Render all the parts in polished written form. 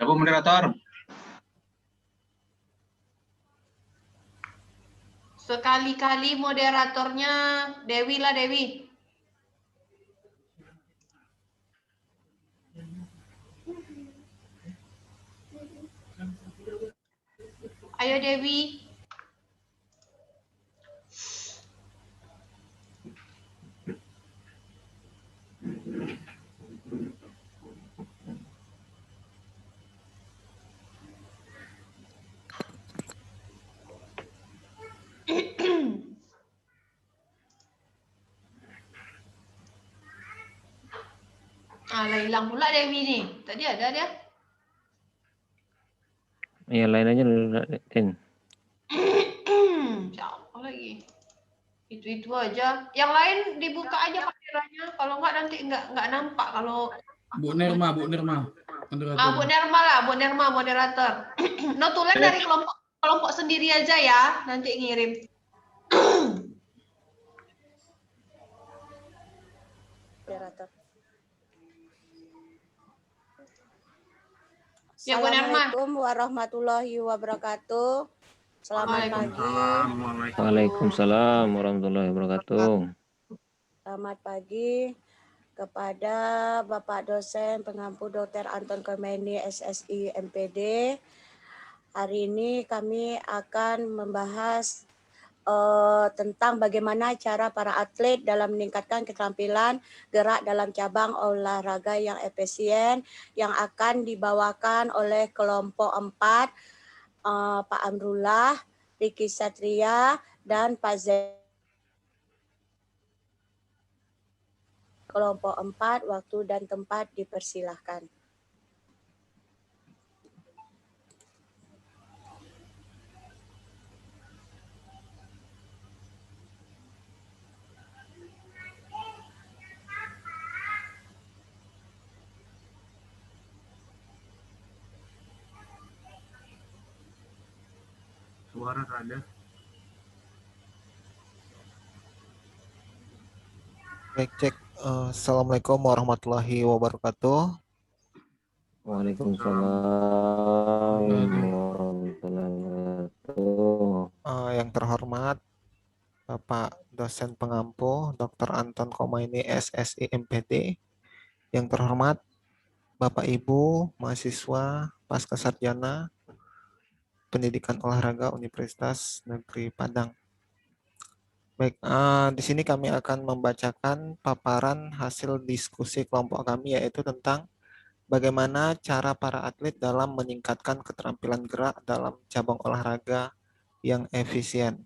Bu moderator. Sekali-kali moderatornya Dewi lah, Dewi. Ayo Dewi. Hilang pula Dewi nih. Tadi ada dia. Iya, lain aja Tin. Siapa lagi? Itu aja. Yang lain dibuka aja kameranya. Kalau enggak nanti enggak nampak kalau Bu Nirma. Bu Nerma lah, Bu Nerma moderator. Notulen dari kelompok sendiri aja ya, nanti ngirim. Moderator. Ya, Bu Nerma. Assalamualaikum warahmatullahi wabarakatuh. Selamat pagi. Waalaikumsalam warahmatullahi wabarakatuh. Selamat pagi kepada Bapak dosen pengampu Dr. Anton Komeni SSI MPD. Hari ini kami akan membahas tentang bagaimana cara para atlet dalam meningkatkan keterampilan gerak dalam cabang olahraga yang efisien yang akan dibawakan oleh kelompok 4 Pak Amrullah, Riki Satria, dan Pak Z. Kelompok 4, waktu dan tempat dipersilahkan. Suara ada. Cek. Assalamualaikum warahmatullahi wabarakatuh. Waalaikumsalam warahmatullahi wabarakatuh. Yang terhormat Bapak dosen pengampu Dr. Anton Komaini SSI MPD. Yang terhormat Bapak Ibu mahasiswa pasca sarjana Pendidikan Olahraga Universitas Negeri Padang. Baik, di sini kami akan membacakan paparan hasil diskusi kelompok kami, yaitu tentang bagaimana cara para atlet dalam meningkatkan keterampilan gerak dalam cabang olahraga yang efisien.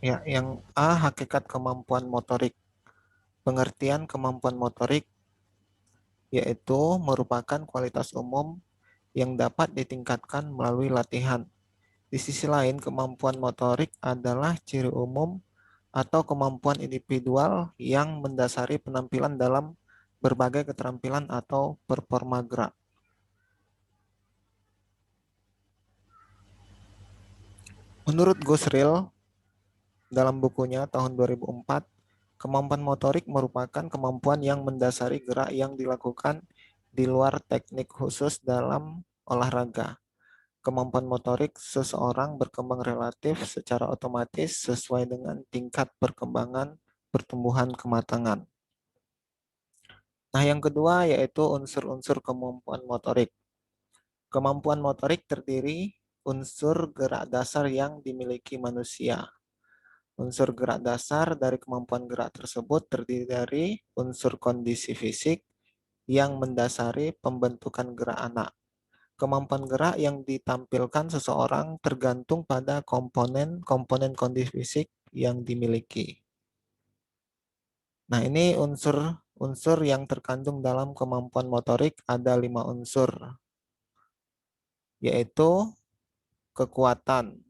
Ya, yang A, hakikat kemampuan motorik. Pengertian kemampuan motorik yaitu merupakan kualitas umum yang dapat ditingkatkan melalui latihan. Di sisi lain, kemampuan motorik adalah ciri umum atau kemampuan individual yang mendasari penampilan dalam berbagai keterampilan atau performa gerak. Menurut Gosril, dalam bukunya tahun 2004, kemampuan motorik merupakan kemampuan yang mendasari gerak yang dilakukan di luar teknik khusus dalam olahraga. Kemampuan motorik seseorang berkembang relatif secara otomatis sesuai dengan tingkat perkembangan pertumbuhan kematangan. Nah, yang kedua yaitu unsur-unsur kemampuan motorik. Kemampuan motorik terdiri unsur gerak dasar yang dimiliki manusia. Unsur gerak dasar dari kemampuan gerak tersebut terdiri dari unsur kondisi fisik yang mendasari pembentukan gerak anak. Kemampuan gerak yang ditampilkan seseorang tergantung pada komponen kondisi fisik yang dimiliki. Nah, ini unsur yang terkandung dalam kemampuan motorik ada 5 unsur, yaitu kekuatan.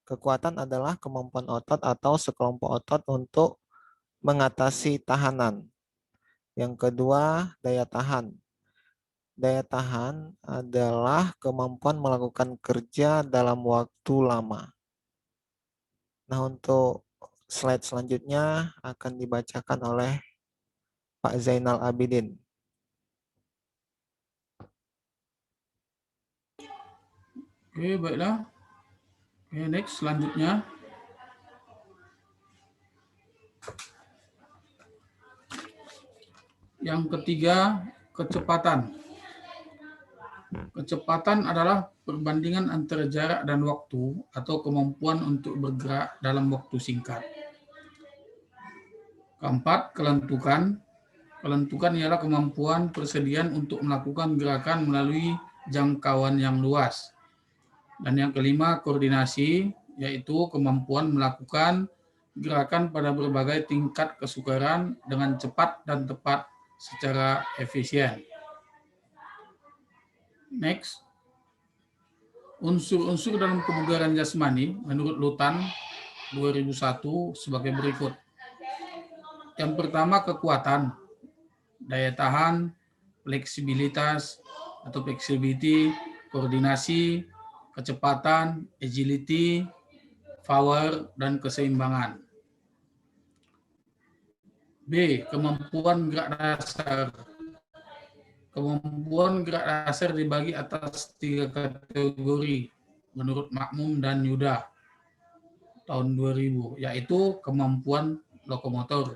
Kekuatan adalah kemampuan otot atau sekelompok otot untuk mengatasi tahanan. Yang kedua, daya tahan. Daya tahan adalah kemampuan melakukan kerja dalam waktu lama. Nah, untuk slide selanjutnya akan dibacakan oleh Pak Zainal Abidin. Oke, baiklah. Oke, next selanjutnya. Yang ketiga, kecepatan. Kecepatan adalah perbandingan antara jarak dan waktu atau kemampuan untuk bergerak dalam waktu singkat. Keempat, kelentukan. Kelentukan ialah kemampuan persediaan untuk melakukan gerakan melalui jangkauan yang luas. Dan yang kelima, koordinasi, yaitu kemampuan melakukan gerakan pada berbagai tingkat kesukaran dengan cepat dan tepat secara efisien. Next. Unsur-unsur dalam kebugaran jasmani menurut Lutan 2001 sebagai berikut. Yang pertama, kekuatan, daya tahan, fleksibilitas atau flexibility, koordinasi, kecepatan, agility, power, dan keseimbangan. B. Kemampuan gerak dasar. Kemampuan gerak dasar dibagi atas 3 kategori menurut Makmum dan Yuda tahun 2000, yaitu kemampuan lokomotor,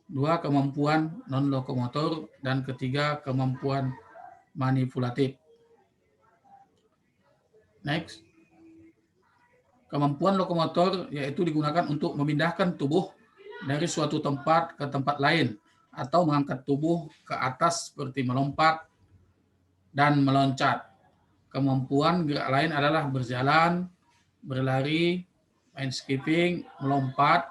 2 kemampuan non-lokomotor, dan ketiga kemampuan manipulatif. Next. Kemampuan lokomotor yaitu digunakan untuk memindahkan tubuh dari suatu tempat ke tempat lain atau mengangkat tubuh ke atas seperti melompat dan meloncat. Kemampuan gerak lain adalah berjalan, berlari, main skipping, melompat,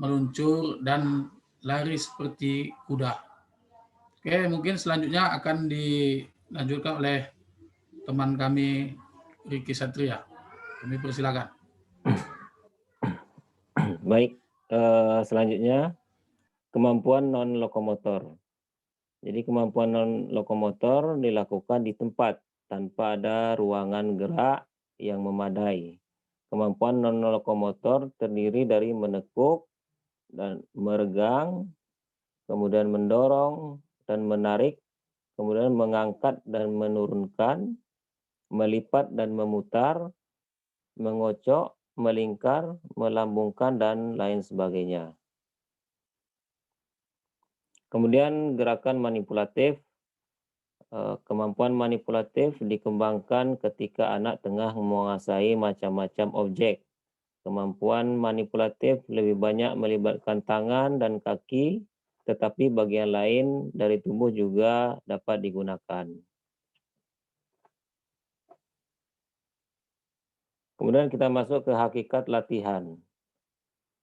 meluncur, dan lari seperti kuda. Oke, mungkin selanjutnya akan dilanjutkan oleh teman kami Riki Satria. Kami persilakan. Baik, selanjutnya kemampuan non-lokomotor. Jadi kemampuan non-lokomotor dilakukan di tempat tanpa ada ruangan gerak yang memadai. Kemampuan non-lokomotor terdiri dari menekuk dan meregang, kemudian mendorong dan menarik, kemudian mengangkat dan menurunkan, melipat dan memutar, mengocok, melingkar, melambungkan, dan lain sebagainya. Kemudian gerakan manipulatif. Kemampuan manipulatif dikembangkan ketika anak tengah menguasai macam-macam objek. Kemampuan manipulatif lebih banyak melibatkan tangan dan kaki, tetapi bagian lain dari tubuh juga dapat digunakan. Kemudian kita masuk ke hakikat latihan.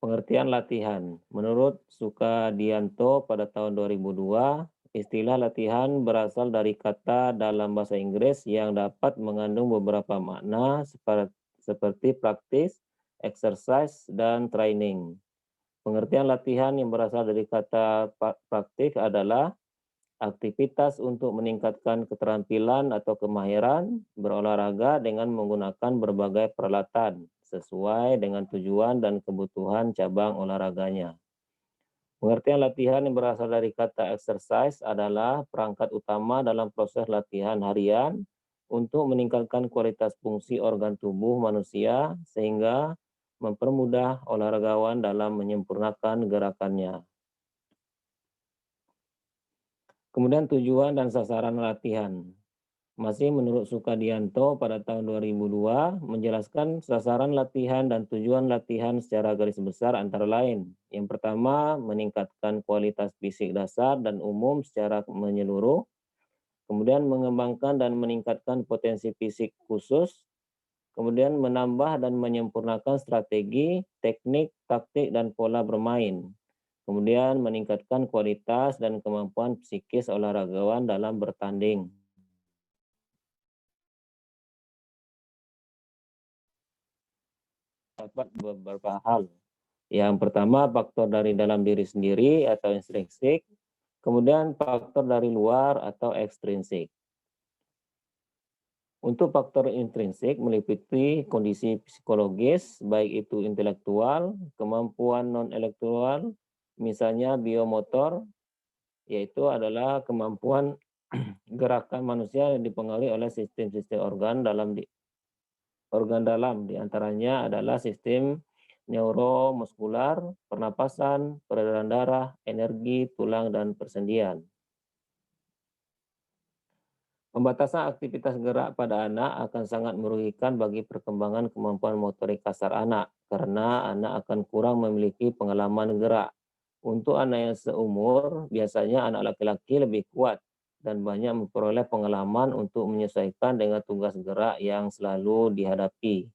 Pengertian latihan. Menurut Sukadianto pada tahun 2002, istilah latihan berasal dari kata dalam bahasa Inggris yang dapat mengandung beberapa makna seperti praktis, exercise, dan training. Pengertian latihan yang berasal dari kata praktik adalah aktivitas untuk meningkatkan keterampilan atau kemahiran berolahraga dengan menggunakan berbagai peralatan sesuai dengan tujuan dan kebutuhan cabang olahraganya. Pengertian latihan yang berasal dari kata exercise adalah perangkat utama dalam proses latihan harian untuk meningkatkan kualitas fungsi organ tubuh manusia sehingga mempermudah olahragawan dalam menyempurnakan gerakannya. Kemudian tujuan dan sasaran latihan. Masih menurut Sukadianto pada tahun 2002 menjelaskan sasaran latihan dan tujuan latihan secara garis besar antara lain. Yang pertama, meningkatkan kualitas fisik dasar dan umum secara menyeluruh. Kemudian mengembangkan dan meningkatkan potensi fisik khusus. Kemudian menambah dan menyempurnakan strategi, teknik, taktik, dan pola bermain. Kemudian meningkatkan kualitas dan kemampuan psikis olahragawan dalam bertanding. Dapat beberapa hal. Yang pertama, faktor dari dalam diri sendiri atau intrinsik, kemudian faktor dari luar atau ekstrinsik. Untuk faktor intrinsik meliputi kondisi psikologis, baik itu intelektual, kemampuan non-elektoral, misalnya biomotor, yaitu adalah kemampuan gerakan manusia yang dipengaruhi oleh sistem-sistem organ dalam, diantaranya adalah sistem neuromuskular, pernapasan, peredaran darah, energi, tulang, dan persendian. Pembatasan aktivitas gerak pada anak akan sangat merugikan bagi perkembangan kemampuan motorik kasar anak, karena anak akan kurang memiliki pengalaman gerak. Untuk anak yang seumur, biasanya anak laki-laki lebih kuat dan banyak memperoleh pengalaman untuk menyesuaikan dengan tugas gerak yang selalu dihadapi.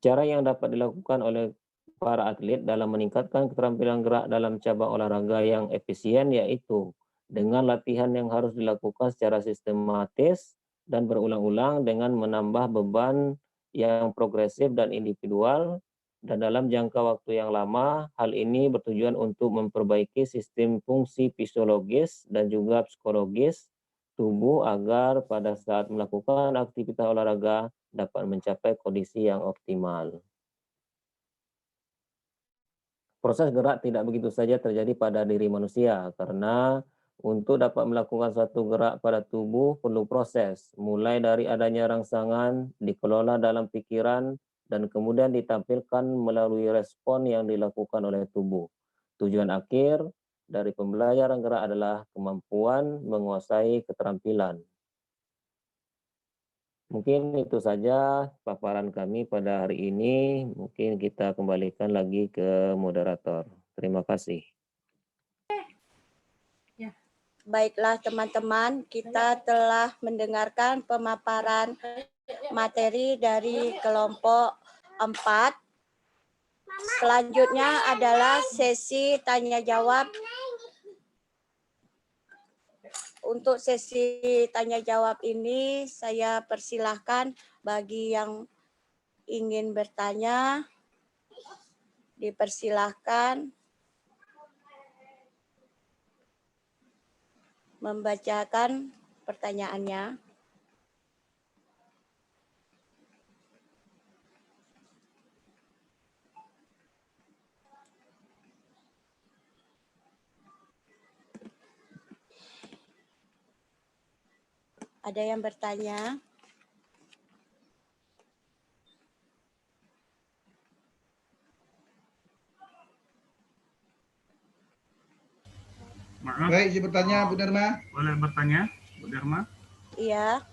Cara yang dapat dilakukan oleh para atlet dalam meningkatkan keterampilan gerak dalam cabang olahraga yang efisien yaitu dengan latihan yang harus dilakukan secara sistematis dan berulang-ulang dengan menambah beban yang progresif dan individual dan dalam jangka waktu yang lama. Hal ini bertujuan untuk memperbaiki sistem fungsi fisiologis dan juga psikologis tubuh agar pada saat melakukan aktivitas olahraga dapat mencapai kondisi yang optimal. Proses gerak tidak begitu saja terjadi pada diri manusia, karena untuk dapat melakukan suatu gerak pada tubuh perlu proses, mulai dari adanya rangsangan, dikelola dalam pikiran, dan kemudian ditampilkan melalui respon yang dilakukan oleh tubuh. Tujuan akhir dari pembelajaran gerak adalah kemampuan menguasai keterampilan. Mungkin itu saja paparan kami pada hari ini. Mungkin kita kembalikan lagi ke moderator. Terima kasih. Baiklah teman-teman, kita telah mendengarkan pemaparan materi dari kelompok 4. Selanjutnya adalah sesi tanya jawab. Untuk sesi tanya jawab ini saya persilahkan bagi yang ingin bertanya, dipersilahkan membacakan pertanyaannya. Ada yang bertanya? Maaf. Baik, izin bertanya, Bu Dharma. Boleh bertanya, Bu Dharma? Iya.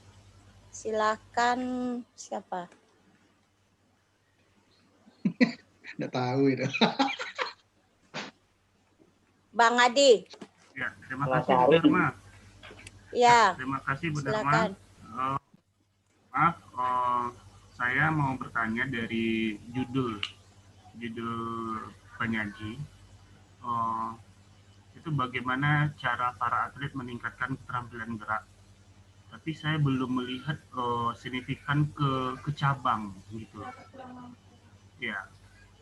Silakan siapa? Nggak tahu itu. Bang Adi. Ya, terima kasih Bu Dharma. Ya. Terima kasih Bu Silakan. Dharma. Maaf, saya mau bertanya dari judul penyaji. Itu bagaimana cara para atlet meningkatkan keterampilan gerak. Tapi saya belum melihat signifikan ke cabang gitu.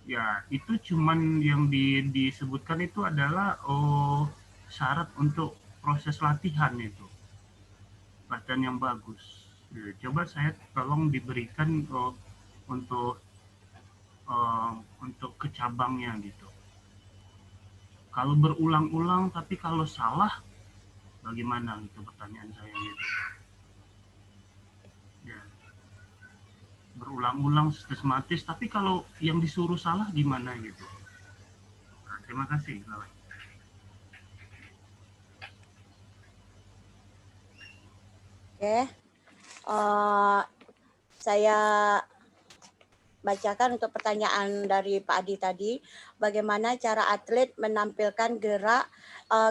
Ya, itu cuman yang disebutkan itu adalah syarat untuk proses latihan itu. Latihan yang bagus. Coba saya tolong diberikan untuk ke cabangnya gitu. Kalau berulang-ulang tapi kalau salah bagaimana itu pertanyaan saya gitu. Ya. Berulang-ulang sistematis tapi kalau yang disuruh salah gimana gitu. Nah, terima kasih. Oke. Saya bacakan untuk pertanyaan dari Pak Adi tadi, bagaimana cara atlet menampilkan gerak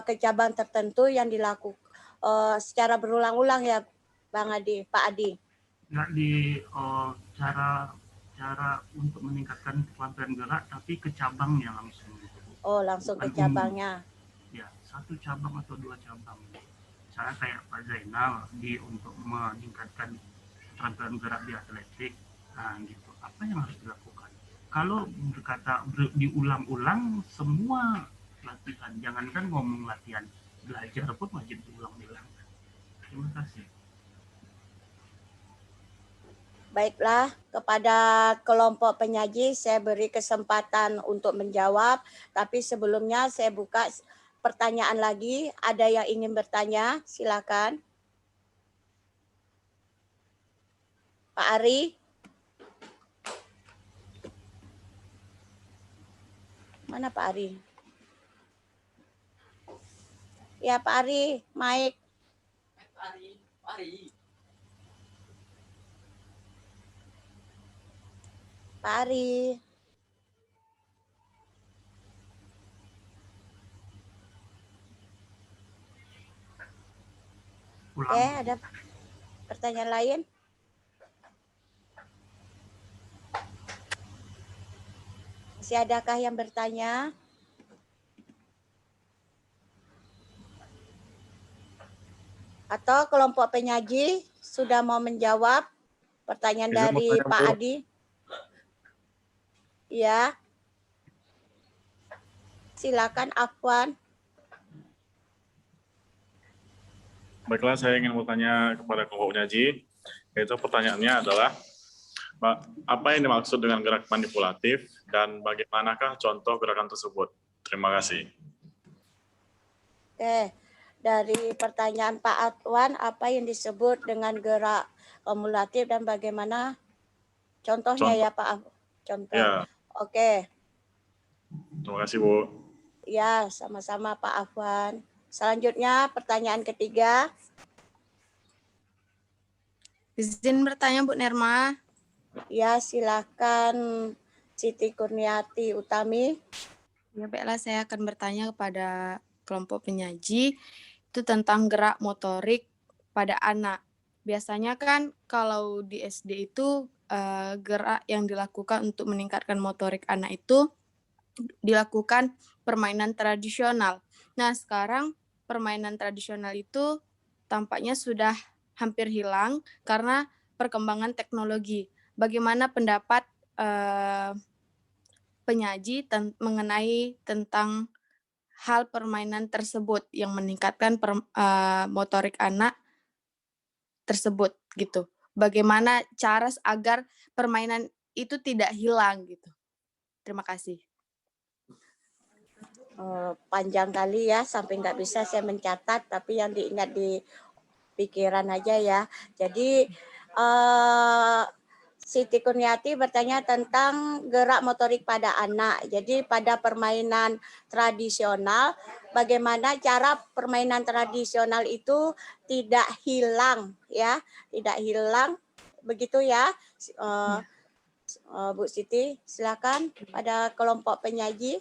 ke cabang tertentu yang dilakukan secara berulang-ulang ya, Bang Adi, Pak Adi? Nggak cara untuk meningkatkan kemampuan gerak, tapi ke cabangnya langsung. Oh, langsung ke cabangnya. Ya, satu cabang atau dua cabang. Saya kayak Pak Zainal untuk meningkatkan keterampilan gerak di atletik. Nah, gitu. Apa yang harus dilakukan? Kalau berkata diulang-ulang semua latihan, jangankan ngomong latihan, belajar pun wajib diulang-ulang. Terima kasih. Baiklah, kepada kelompok penyaji saya beri kesempatan untuk menjawab, tapi sebelumnya saya buka pertanyaan lagi. Ada yang ingin bertanya? Silakan. Pak Ari. Mana Pak Ari? Ya Pak Ari, mic. Pak Ari. Oke, ada pertanyaan lain? Masih adakah yang bertanya? Atau kelompok penyaji sudah mau menjawab pertanyaan dari Pak Adi? Ya. Silakan Afwan. Baiklah, saya ingin bertanya kepada kelompok penyaji, yaitu pertanyaannya adalah, apa yang dimaksud dengan gerak manipulatif dan bagaimanakah contoh gerakan tersebut? Terima kasih. Oke, dari pertanyaan Pak Afwan, apa yang disebut dengan gerak kumulatif dan bagaimana contohnya ya Pak? Contoh. Ya. Oke. Terima kasih, Bu. Ya, sama-sama Pak Afwan. Selanjutnya pertanyaan ketiga. Izin bertanya Bu Nerma. Ya, silakan Siti Kurniati Utami. Ya, baiklah, saya akan bertanya kepada kelompok penyaji itu tentang gerak motorik pada anak. Biasanya kan kalau di SD itu gerak yang dilakukan untuk meningkatkan motorik anak itu dilakukan permainan tradisional. Nah, sekarang permainan tradisional itu tampaknya sudah hampir hilang karena perkembangan teknologi. Bagaimana pendapat penyaji mengenai tentang hal permainan tersebut yang meningkatkan motorik anak tersebut gitu. Bagaimana cara agar permainan itu tidak hilang gitu. Terima kasih. Panjang kali ya, sampai nggak bisa saya mencatat, tapi yang diingat di pikiran aja ya. Jadi Siti Kurniati bertanya tentang gerak motorik pada anak. Jadi pada permainan tradisional, bagaimana cara permainan tradisional itu tidak hilang ya, tidak hilang, begitu ya. Bu Siti, silakan pada kelompok penyaji.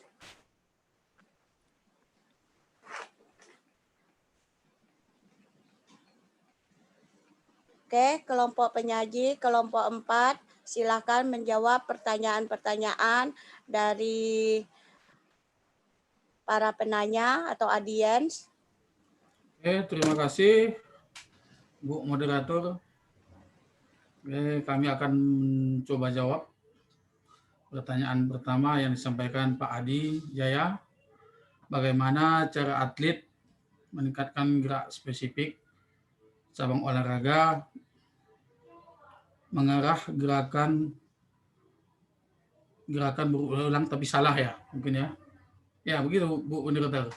Oke, kelompok penyaji, kelompok 4, silakan menjawab pertanyaan-pertanyaan dari para penanya atau audiens. Oke, terima kasih Bu Moderator. Oke, kami akan coba jawab pertanyaan pertama yang disampaikan Pak Adi Jaya. Bagaimana cara atlet meningkatkan gerak spesifik cabang olahraga mengarah gerakan berulang tapi salah ya, mungkin ya. Ya, begitu Bu Moderator.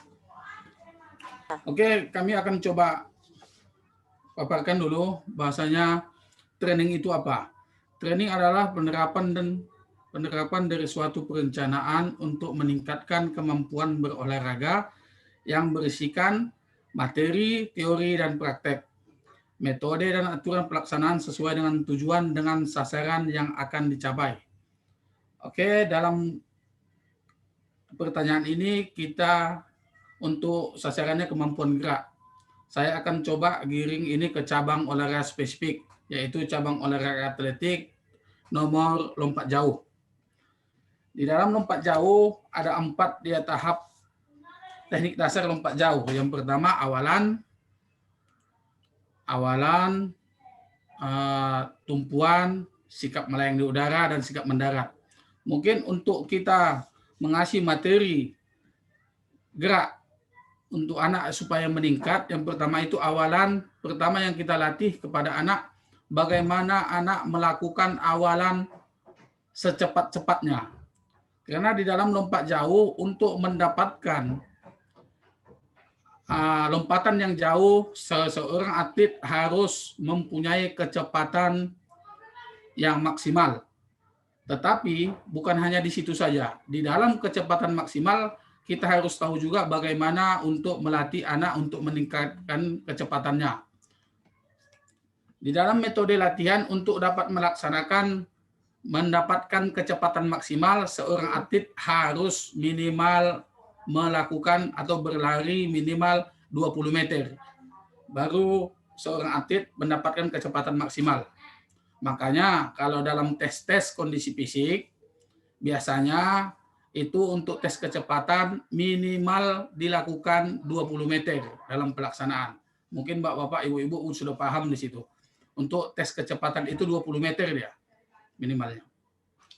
Oke, kami akan coba paparkan dulu bahasanya training itu apa. Training adalah penerapan dari suatu perencanaan untuk meningkatkan kemampuan berolahraga yang berisikan materi, teori, dan praktek. Metode dan aturan pelaksanaan sesuai dengan tujuan dengan sasaran yang akan dicapai. Oke, dalam pertanyaan ini kita untuk sasarannya kemampuan gerak. Saya akan coba giring ini ke cabang olahraga spesifik, yaitu cabang olahraga atletik nomor lompat jauh. Di dalam lompat jauh ada 4 dia tahap teknik dasar lompat jauh. Yang pertama awalan, tumpuan, sikap melayang di udara, dan sikap mendarat. Mungkin untuk kita mengasih materi gerak untuk anak supaya meningkat, yang pertama itu awalan. Pertama yang kita latih kepada anak bagaimana anak melakukan awalan secepat-cepatnya. Karena di dalam lompat jauh untuk mendapatkan lompatan yang jauh, seseorang atlet harus mempunyai kecepatan yang maksimal. Tetapi bukan hanya di situ saja. Di dalam kecepatan maksimal, kita harus tahu juga bagaimana untuk melatih anak untuk meningkatkan kecepatannya. Di dalam metode latihan untuk dapat mendapatkan kecepatan maksimal, seorang atlet harus minimal melakukan atau berlari minimal 20 meter. Baru seorang atlet mendapatkan kecepatan maksimal. Makanya kalau dalam tes-tes kondisi fisik, biasanya itu untuk tes kecepatan minimal dilakukan 20 meter dalam pelaksanaan. Mungkin Bapak-bapak, Ibu-ibu sudah paham di situ. Untuk tes kecepatan itu 20 meter dia minimalnya.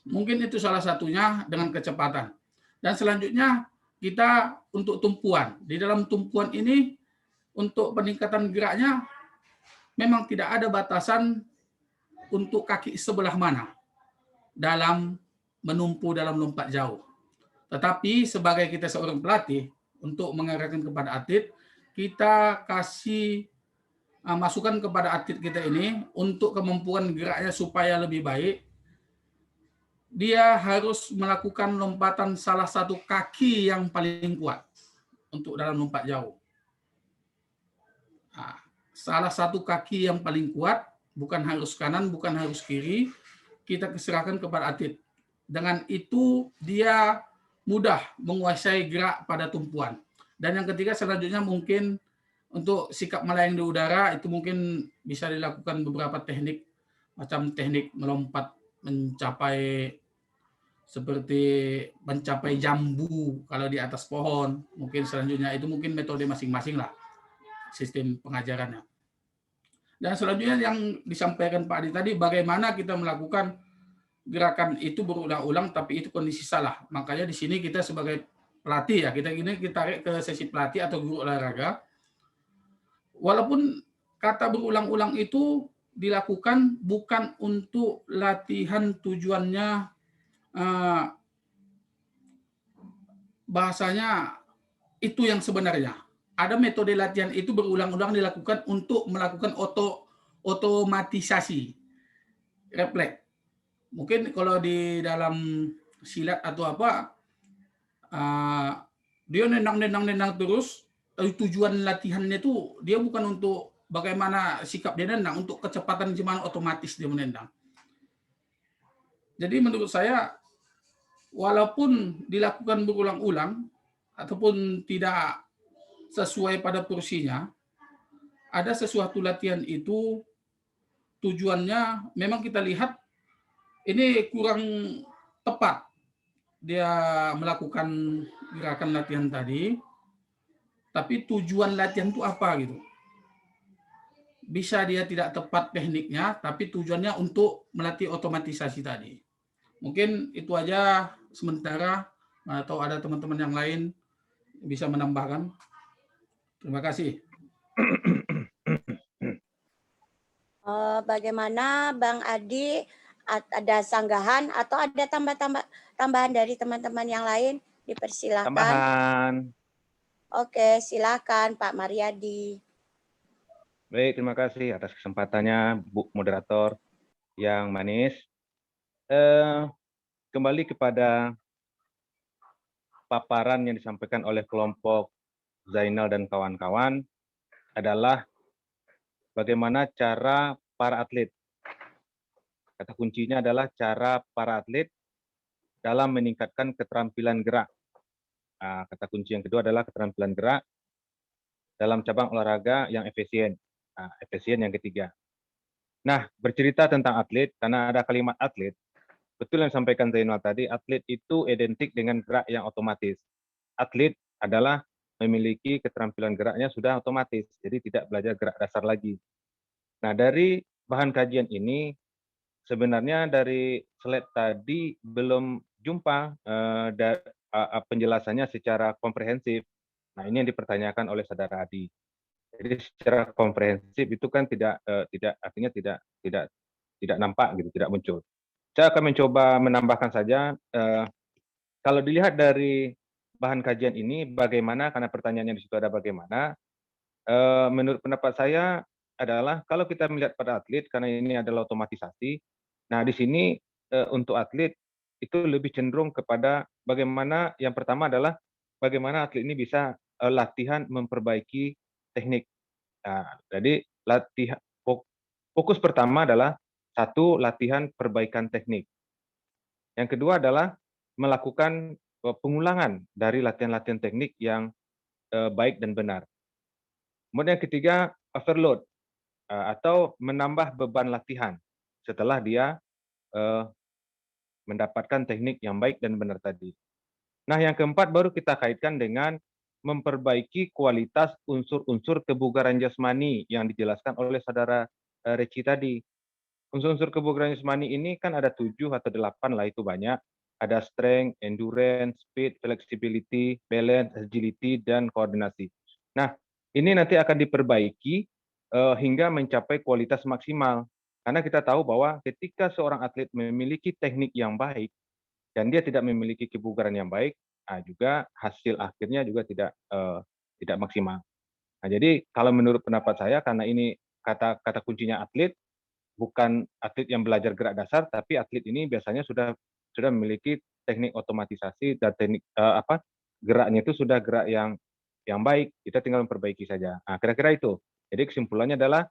Mungkin itu salah satunya dengan kecepatan. Dan selanjutnya kita untuk tumpuan. Di dalam tumpuan ini untuk peningkatan geraknya memang tidak ada batasan untuk kaki sebelah mana dalam menumpu dalam lompat jauh. Tetapi sebagai kita seorang pelatih, untuk mengarahkan kepada atlet, kita kasih masukan kepada atlet kita ini untuk kemampuan geraknya supaya lebih baik. Dia harus melakukan lompatan salah satu kaki yang paling kuat untuk dalam lompat jauh. Salah satu kaki yang paling kuat, bukan harus kanan, bukan harus kiri, kita serahkan kepada atlet. Dengan itu dia mudah menguasai gerak pada tumpuan. Dan yang ketiga selanjutnya mungkin untuk sikap melayang di udara, itu mungkin bisa dilakukan beberapa teknik, macam teknik melompat mencapai jambu kalau di atas pohon. Mungkin selanjutnya itu mungkin metode masing-masing lah sistem pengajarannya. Dan selanjutnya yang disampaikan Pak Adi tadi, bagaimana kita melakukan gerakan itu berulang-ulang tapi itu kondisi salah. Makanya di sini kita sebagai pelatih ya, kita tarik ke sesi pelatih atau guru olahraga. Walaupun kata berulang-ulang itu dilakukan bukan untuk latihan tujuannya bahasanya itu yang sebenarnya. Ada metode latihan itu berulang-ulang dilakukan untuk melakukan otomatisasi refleks. Mungkin kalau di dalam silat atau apa, dia nendang terus, tujuan latihannya itu dia bukan untuk bagaimana sikap dia nendang, untuk kecepatan gimana otomatis dia menendang. Jadi menurut saya, walaupun dilakukan berulang-ulang ataupun tidak sesuai pada porsinya, ada sesuatu latihan itu tujuannya memang kita lihat ini kurang tepat dia melakukan gerakan latihan tadi, tapi tujuan latihan itu apa gitu. Bisa dia tidak tepat tekniknya, tapi tujuannya untuk melatih otomatisasi tadi. Mungkin itu aja sementara, atau ada teman-teman yang lain bisa menambahkan. Terima kasih. Bagaimana Bang Adi, ada sanggahan atau ada tambahan dari teman-teman yang lain? Dipersilakan. Tambahan. Oke, silakan Pak Mariadi. Baik, terima kasih atas kesempatannya Bu Moderator yang manis. Kembali kepada paparan yang disampaikan oleh kelompok Zainal dan kawan-kawan adalah bagaimana cara para atlet. Kata kuncinya adalah cara para atlet dalam meningkatkan keterampilan gerak. Kata kunci yang kedua adalah keterampilan gerak dalam cabang olahraga yang efisien. Efisien yang ketiga. Nah, bercerita tentang atlet, karena ada kalimat atlet, betul yang disampaikan Zainal tadi, atlet itu identik dengan gerak yang otomatis. Atlet adalah memiliki keterampilan geraknya sudah otomatis, jadi tidak belajar gerak dasar lagi. Nah, dari bahan kajian ini, sebenarnya dari slide tadi belum jumpa penjelasannya secara komprehensif. Nah, ini yang dipertanyakan oleh Saudara Adi. Jadi secara komprehensif itu kan artinya tidak nampak gitu, tidak muncul. Saya akan mencoba menambahkan saja, kalau dilihat dari bahan kajian ini bagaimana, karena pertanyaannya di situ ada bagaimana, menurut pendapat saya adalah kalau kita melihat pada atlet, karena ini adalah otomatisasi, nah di sini untuk atlet itu lebih cenderung kepada bagaimana, yang pertama adalah bagaimana atlet ini bisa latihan memperbaiki teknik. Nah, jadi fokus pertama adalah satu, latihan perbaikan teknik. Yang kedua adalah melakukan pengulangan dari latihan-latihan teknik yang baik dan benar. Kemudian yang ketiga, overload atau menambah beban latihan setelah dia mendapatkan teknik yang baik dan benar tadi. Nah, yang keempat baru kita kaitkan dengan memperbaiki kualitas unsur-unsur kebugaran jasmani yang dijelaskan oleh saudara Reci tadi. Unsur-unsur kebugaran jasmani ini kan ada 7 atau 8 lah, itu banyak. Ada strength, endurance, speed, flexibility, balance, agility, dan koordinasi. Nah, ini nanti akan diperbaiki hingga mencapai kualitas maksimal. Karena kita tahu bahwa ketika seorang atlet memiliki teknik yang baik dan dia tidak memiliki kebugaran yang baik, juga hasil akhirnya juga tidak maksimal. Nah, jadi kalau menurut pendapat saya, karena ini kata kuncinya atlet, bukan atlet yang belajar gerak dasar, tapi atlet ini biasanya sudah memiliki teknik otomatisasi dan teknik geraknya itu sudah gerak yang baik. Kita tinggal memperbaiki saja. Nah, kira-kira itu. Jadi kesimpulannya adalah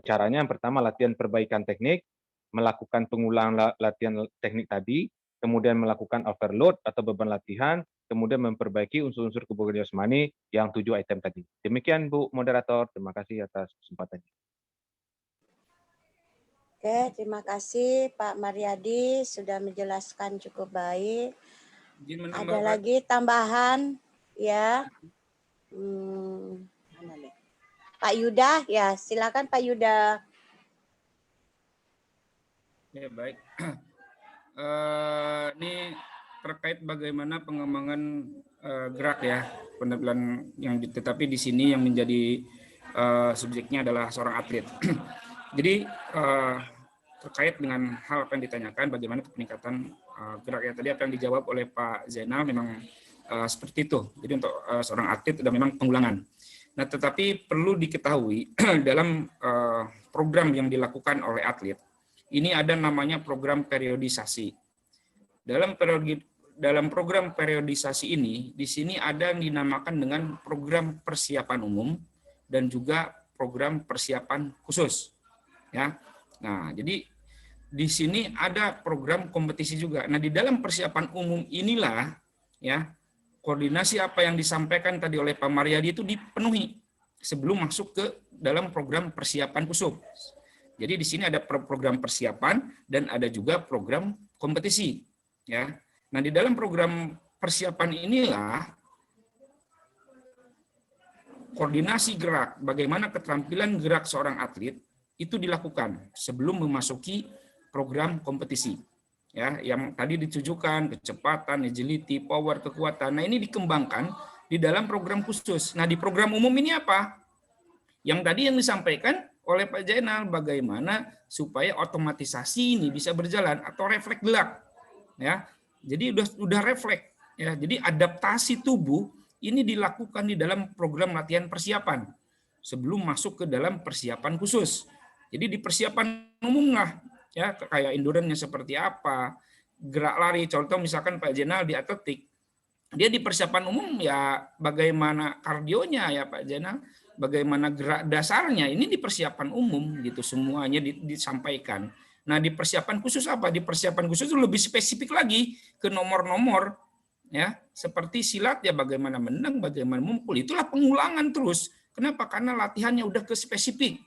caranya yang pertama latihan perbaikan teknik, melakukan pengulangan latihan teknik tadi, kemudian melakukan overload atau beban latihan, kemudian memperbaiki unsur-unsur kebugaran jasmani yang 7 item tadi. Demikian Bu Moderator, terima kasih atas kesempatannya. Oke, terima kasih Pak Mariadi sudah menjelaskan cukup baik. Ada lagi tambahan ya? Mana nih? Pak Yuda, ya silakan Pak Yuda. Ya baik. Ini terkait bagaimana pengembangan gerak ya, penampilan yang tetapi di sini yang menjadi subjeknya adalah seorang atlet. Jadi terkait dengan hal apa yang ditanyakan, bagaimana peningkatan gerak ya, tadi apa yang dijawab oleh Pak Zainal memang seperti itu. Jadi untuk seorang atlet sudah memang pengulangan. Nah, tetapi perlu diketahui dalam program yang dilakukan oleh atlet, ini ada namanya program periodisasi. Dalam program periodisasi ini, di sini ada yang dinamakan dengan program persiapan umum dan juga program persiapan khusus. Ya, nah jadi di sini ada program kompetisi juga. Nah, di dalam persiapan umum inilah ya koordinasi apa yang disampaikan tadi oleh Pak Mariadi itu dipenuhi sebelum masuk ke dalam program persiapan khusus. Jadi di sini ada program persiapan dan ada juga program kompetisi. Ya, nah di dalam program persiapan inilah koordinasi gerak, bagaimana keterampilan gerak seorang atlet itu dilakukan sebelum memasuki program kompetisi. Ya, yang tadi ditujukan kecepatan, agility, power, kekuatan. Nah, ini dikembangkan di dalam program khusus. Nah, di program umum ini apa? Yang tadi yang disampaikan oleh Pak Zainal, bagaimana supaya otomatisasi ini bisa berjalan atau refleks gerak. Ya. Jadi udah refleks ya. Jadi adaptasi tubuh ini dilakukan di dalam program latihan persiapan sebelum masuk ke dalam persiapan khusus. Jadi di persiapan umum lah ya, kayak endurance-nya seperti apa, gerak lari, contoh misalkan Pak Zainal di atletik, dia di persiapan umum ya bagaimana kardionya ya Pak Zainal, bagaimana gerak dasarnya, ini di persiapan umum gitu semuanya disampaikan. Nah, di persiapan khusus apa? Di persiapan khusus itu lebih spesifik lagi ke nomor-nomor ya, seperti silat ya bagaimana menang, bagaimana memukul, itulah pengulangan terus. Kenapa? Karena latihannya udah ke spesifik.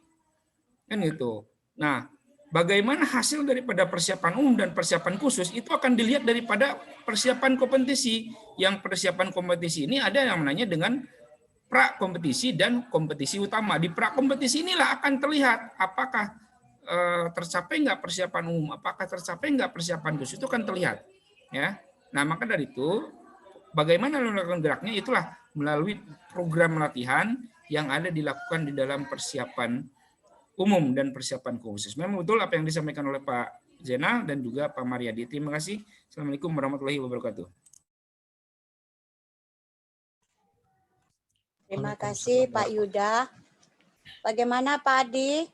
Kan gitu. Nah, bagaimana hasil daripada persiapan umum dan persiapan khusus itu akan dilihat daripada persiapan kompetisi. Yang persiapan kompetisi ini ada yang namanya dengan pra kompetisi dan kompetisi utama. Di pra kompetisi inilah akan terlihat apakah tercapai nggak persiapan umum, apakah tercapai nggak persiapan khusus, itu akan terlihat. Ya. Nah, maka dari itu bagaimana melakukan geraknya itulah melalui program latihan yang ada dilakukan di dalam persiapan umum dan persiapan khusus. Memang betul apa yang disampaikan oleh Pak Zainal dan juga Pak Mariadi. Terima kasih. Assalamualaikum warahmatullahi wabarakatuh. Terima kasih Pak Yuda. Bagaimana Pak Adi?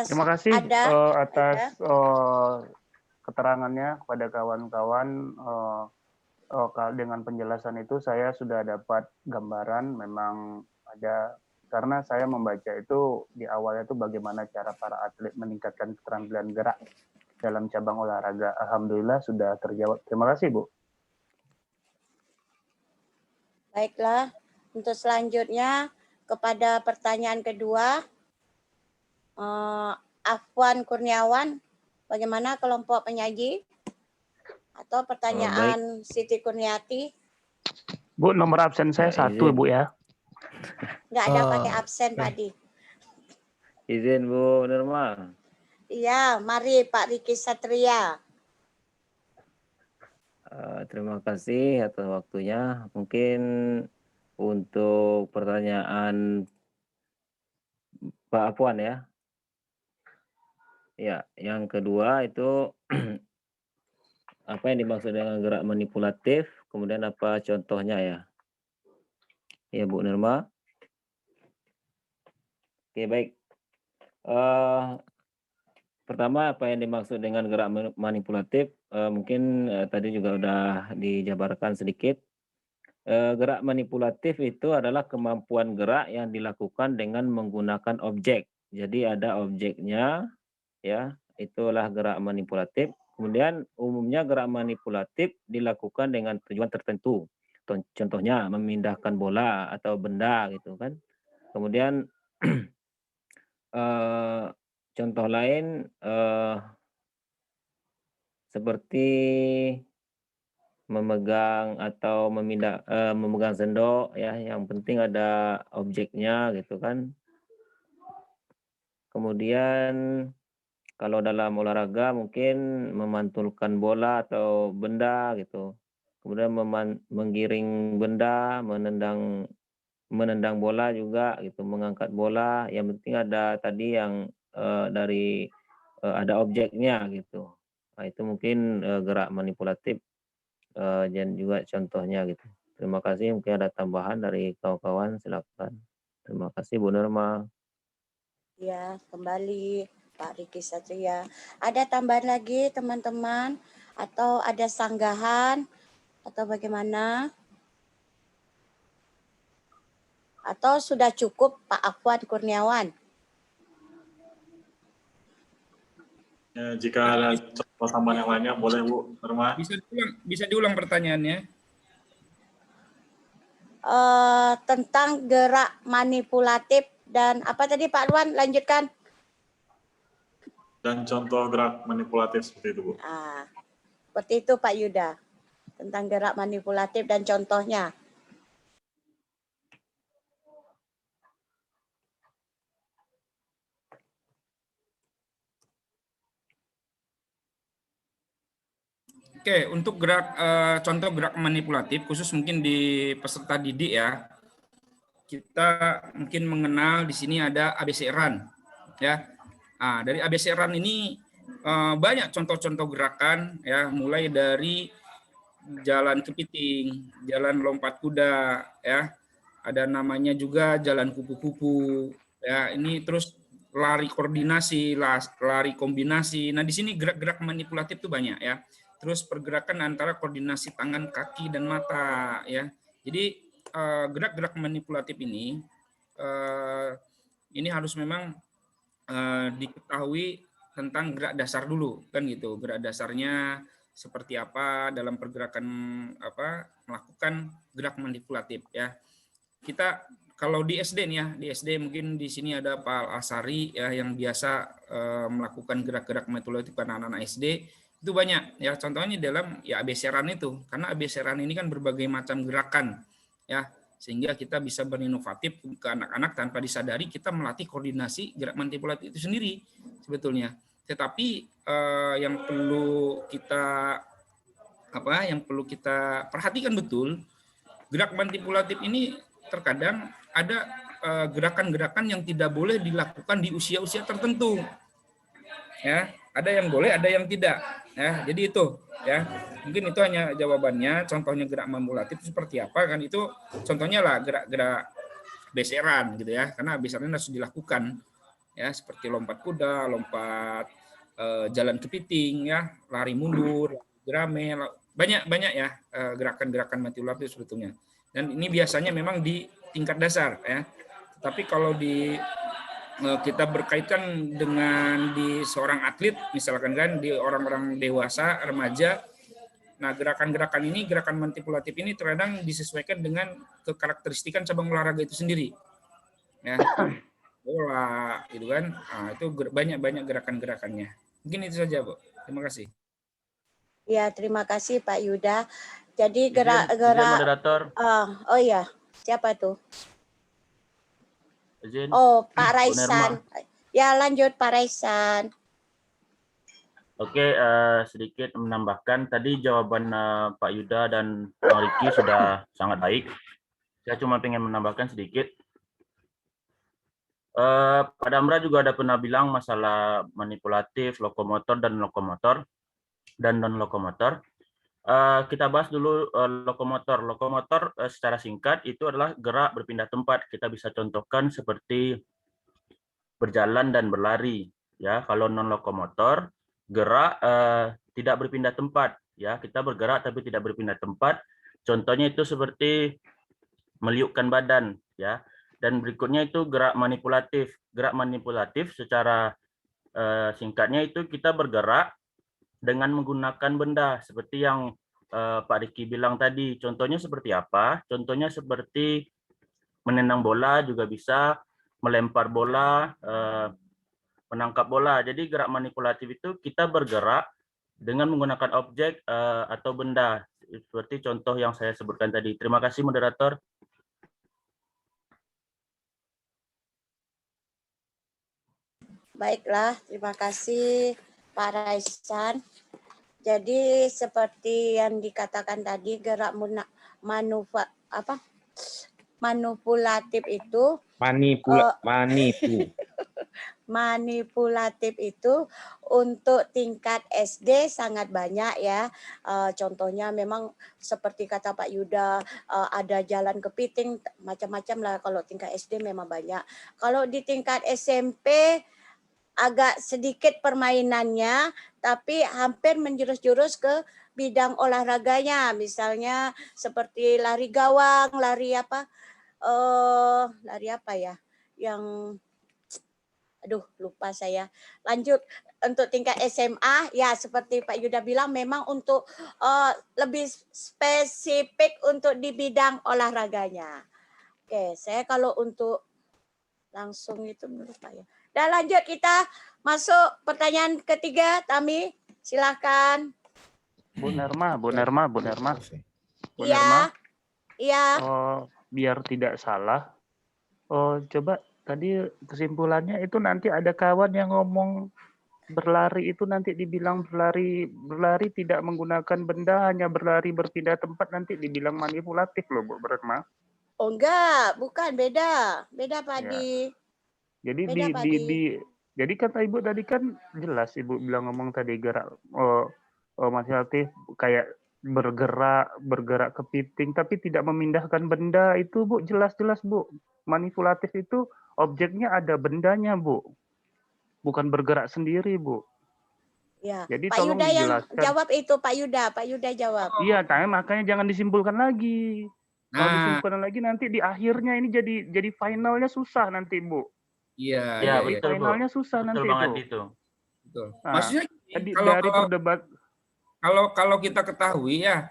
Terima kasih atas ada? keterangannya kepada kawan-kawan. Dengan penjelasan itu saya sudah dapat gambaran memang ada, karena saya membaca itu di awalnya itu bagaimana cara para atlet meningkatkan keterampilan gerak dalam cabang olahraga. Alhamdulillah sudah terjawab. Terima kasih Bu. Baiklah, untuk selanjutnya kepada pertanyaan kedua, Afwan Kurniawan, bagaimana kelompok penyaji? Atau pertanyaan Siti Kurniati? Bu, nomor absen saya 1 Bu ya. Nggak ada pakai absen Pak Adi. Izin Bu Nurma. Iya, mari Pak Riki Satria. Terima kasih atas waktunya. Mungkin untuk pertanyaan Pak Afwan ya. Ya, yang kedua itu apa yang dimaksud dengan gerak manipulatif, kemudian apa contohnya ya? Ya Bu Nurma. Oke, baik. Pertama, apa yang dimaksud dengan gerak manipulatif? Mungkin tadi juga udah dijabarkan sedikit. Gerak manipulatif itu adalah kemampuan gerak yang dilakukan dengan menggunakan objek. Jadi ada objeknya, ya, itulah gerak manipulatif. Kemudian umumnya gerak manipulatif dilakukan dengan tujuan tertentu. Contohnya memindahkan bola atau benda gitu kan. Kemudian contoh lain seperti memegang atau memegang sendok ya, yang penting ada objeknya gitu kan. Kemudian kalau dalam olahraga mungkin memantulkan bola atau benda gitu. Kemudian menggiring benda, menendang bola juga gitu, mengangkat bola. Yang penting ada tadi yang ada objeknya gitu. Nah, itu mungkin gerak manipulatif dan juga contohnya gitu. Terima kasih. Mungkin ada tambahan dari kawan-kawan, silakan. Terima kasih Bu Nurma. Ya, kembali Pak Riki Satria. Ada tambahan lagi teman-teman atau ada sanggahan atau bagaimana? Atau sudah cukup Pak Afwan Kurniawan? Ya, jika ada contoh tambahan yang lainnya boleh Bu Nurma. Bisa diulang pertanyaannya? Tentang gerak manipulatif dan apa tadi Pak Luan, lanjutkan. Dan contoh gerak manipulatif seperti itu Bu. Seperti itu Pak Yuda, tentang gerak manipulatif dan contohnya. Oke, untuk gerak contoh gerak manipulatif khusus mungkin di peserta didik ya. Kita mungkin mengenal di sini ada ABC Run ya. Nah, dari ABC Run ini banyak contoh-contoh gerakan ya, mulai dari jalan kepiting, jalan lompat kuda ya. Ada namanya juga jalan kupu-kupu ya. Ini terus lari koordinasi, lari kombinasi. Nah, di sini gerak-gerak manipulatif itu banyak ya. Terus pergerakan antara koordinasi tangan, kaki, dan mata ya. Jadi gerak-gerak manipulatif ini harus memang diketahui tentang gerak dasar dulu kan gitu. Gerak dasarnya seperti apa dalam pergerakan melakukan gerak manipulatif ya. Kita kalau di SD nih ya, di SD mungkin di sini ada Pak Asari ya yang biasa melakukan gerak-gerak manipulatif pada anak-anak SD. Itu banyak ya, contohnya dalam ya ABC Run itu, karena ABC Run ini kan berbagai macam gerakan ya, sehingga kita bisa berinovatif ke anak-anak tanpa disadari kita melatih koordinasi gerak manipulatif itu sendiri sebetulnya. Tetapi yang perlu kita perhatikan betul, gerak manipulatif ini terkadang ada gerakan-gerakan yang tidak boleh dilakukan di usia-usia tertentu. Ya, ada yang boleh, ada yang tidak. Ya, jadi itu ya. Mungkin itu hanya jawabannya. Contohnya gerak manipulatif seperti apa kan, itu contohnya lah gerak-gerak beseran gitu ya. Karena beseran harus dilakukan ya, seperti lompat kuda, lompat jalan kepiting ya, lari mundur, gerame, banyak ya gerakan-gerakan manipulatif sebetulnya. Dan ini biasanya memang di tingkat dasar ya. Tapi kalau kita berkaitan dengan di seorang atlet, misalkan kan di orang-orang dewasa, remaja, nah gerakan-gerakan ini, gerakan manipulatif ini terkadang disesuaikan dengan kekarakteristikan cabang olahraga itu sendiri. Ya, bola, gitu kan. Nah, itu banyak gerakan-gerakannya. Mungkin itu saja, Bu. Terima kasih. Ya, terima kasih Pak Yuda. Jadi Izin gerak-gerak moderator. oh iya, siapa tuh? Izin. Oh, Pak Bu Raisan. Nerma. Ya, lanjut Pak Raisan. Oke, sedikit menambahkan tadi jawaban Pak Yuda dan Bang Riki sudah sangat baik. Saya cuma ingin menambahkan sedikit. Pak Damra juga ada pernah bilang masalah manipulatif, lokomotor dan non lokomotor. Kita bahas dulu lokomotor. Lokomotor secara singkat itu adalah gerak berpindah tempat. Kita bisa contohkan seperti berjalan dan berlari. Ya, kalau non lokomotor gerak tidak berpindah tempat. Ya, kita bergerak tapi tidak berpindah tempat. Contohnya itu seperti meliukkan badan. Ya, dan berikutnya itu gerak manipulatif. Gerak manipulatif secara singkatnya itu kita bergerak dengan menggunakan benda seperti yang Pak Riki bilang tadi. Contohnya seperti apa? Contohnya seperti menendang bola juga bisa, melempar bola, menangkap bola. Jadi gerak manipulatif itu kita bergerak dengan menggunakan objek atau benda seperti contoh yang saya sebutkan tadi. Terima kasih moderator. Baiklah, terima kasih Pak Raisan. Jadi seperti yang dikatakan tadi, gerak manipulatif itu manipulatif itu untuk tingkat SD sangat banyak ya. Contohnya memang seperti kata Pak Yuda, ada jalan kepiting, macam-macam lah. Kalau tingkat SD memang banyak. Kalau di tingkat SMP agak sedikit permainannya, tapi hampir menjurus-jurus ke bidang olahraganya. Misalnya seperti lari gawang, lari apa ya? Yang lupa saya. Lanjut untuk tingkat SMA ya, seperti Pak Yuda bilang memang untuk lebih spesifik untuk di bidang olahraganya. Oke, saya kalau untuk langsung itu lupa ya. Dan lanjut kita masuk pertanyaan ketiga, Tami, silakan. Bu Nerma. Iya. Biar tidak salah. Coba tadi kesimpulannya itu nanti ada kawan yang ngomong berlari itu nanti dibilang berlari tidak menggunakan benda, hanya berlari berpindah tempat, nanti dibilang manipulatif loh Bu Nerma. Oh enggak, bukan, beda Pak Adi. Jadi jadi kata Ibu tadi kan jelas Ibu bilang ngomong tadi gerak manipulatif kayak bergerak kepiting tapi tidak memindahkan benda itu Bu, jelas Bu. Manipulatif itu objeknya ada bendanya Bu. Bukan bergerak sendiri Bu. Ya, jadi Pak tolong Yuda yang dijelaskan. jawab itu Pak Yuda jawab. Iya, makanya jangan disimpulkan lagi. Kalau disimpulkan lagi nanti di akhirnya ini jadi finalnya susah nanti Bu. Iya, betul, finalnya Bu. susah Betul nanti banget itu. Betul. Nah, Maksudnya kalau kita ketahui ya,